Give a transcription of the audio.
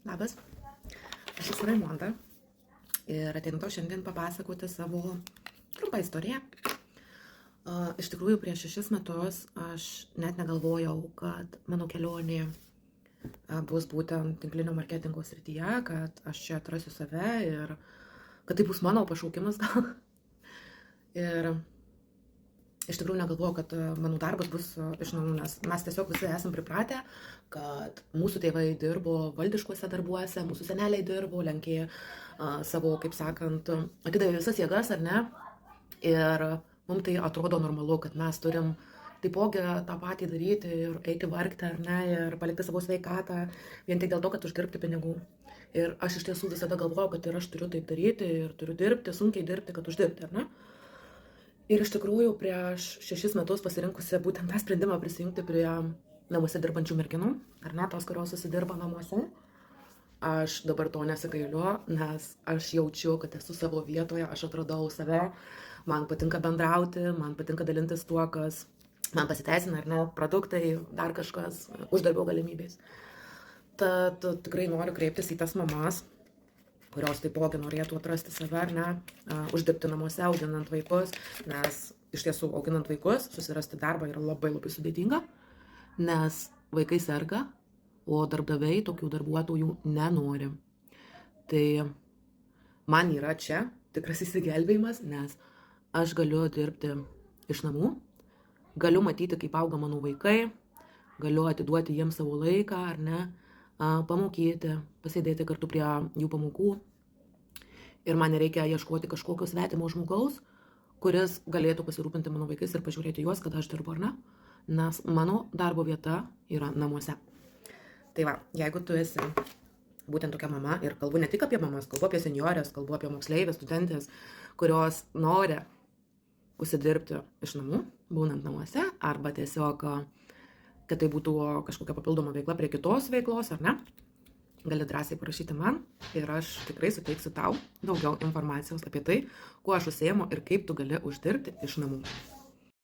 Labas, aš esu Raimonda ir ateinu tau šiandien papasakoti savo trumpą istoriją. Iš tikrųjų, prieš 6 metus aš net negalvojau, kad mano kelionė bus būtent tinklinio marketingo srityje, kad aš čia atrasiu save ir kad tai bus mano pašaukimas gal. Ir iš tikrųjų negalvojau, kad mano darbas bus iš namų, nes mes tiesiog visi esam pripratę, kad mūsų tėvai dirbo valdiškuose darbuose, mūsų seneliai dirbo, lenkė savo, kaip sakant, atidavė visas jėgas, ar ne? Ir mums tai atrodo normalu, kad mes turim taipogi tą patį daryti ir eiti vargti, ar ne, ir palikti savo sveikatą vien tik dėl to, kad uždirbti pinigų. Ir aš iš tiesų visada galvojau, kad ir aš turiu taip daryti ir turiu dirbti, sunkiai dirbti, kad uždirbti, ar ne? Ir iš tikrųjų prieš 6 metus pasirinkusi būtent tą sprendimą prisijungti prie namuose dirbančių merginų, ar ne, tos, kurios susidirba namuose, aš dabar to nesigailiu, nes aš jaučiu, kad esu savo vietoje, aš atradau save, man patinka bendrauti, man patinka dalintis tuo, kas man pasiteisina, ar ne, produktai, dar kažkas, uždarbio galimybės. Tad tikrai noriu kreiptis į tas mamas, kurios taipogi norėtų atrasti save, ar ne, uždirbti namuose, auginant vaikus, nes iš tiesų auginant vaikus, susirasti darbą yra labai sudėtinga, nes vaikai serga, o darbdaviai tokių darbuotojų nenori. Tai man yra čia tikras įsigelbėjimas, nes aš galiu dirbti iš namų, galiu matyti, kaip auga mano vaikai, galiu atiduoti jiems savo laiką, ar ne, pamokyti, pasėdėti kartu prie jų pamokų. Ir man nereikia ieškoti kažkokio svetimo žmogaus, kuris galėtų pasirūpinti mano vaikais ir pažiūrėti juos, kad aš dirbu, ar ne, nes mano darbo vieta yra namuose. Tai va, jeigu tu esi būtent tokia mama, ir kalbu ne tik apie mamas, kalbu apie seniorės, kalbu apie moksleivės, studentės, kurios nori užsidirbti iš namų, būnant namuose, arba tiesiog, kad tai būtų kažkokia papildoma veikla prie kitos veiklos, ar ne, gali drąsiai parašyti man ir aš tikrai suteiksiu tau daugiau informacijos apie tai, kuo aš užsiimu ir kaip tu gali uždirbti iš namų.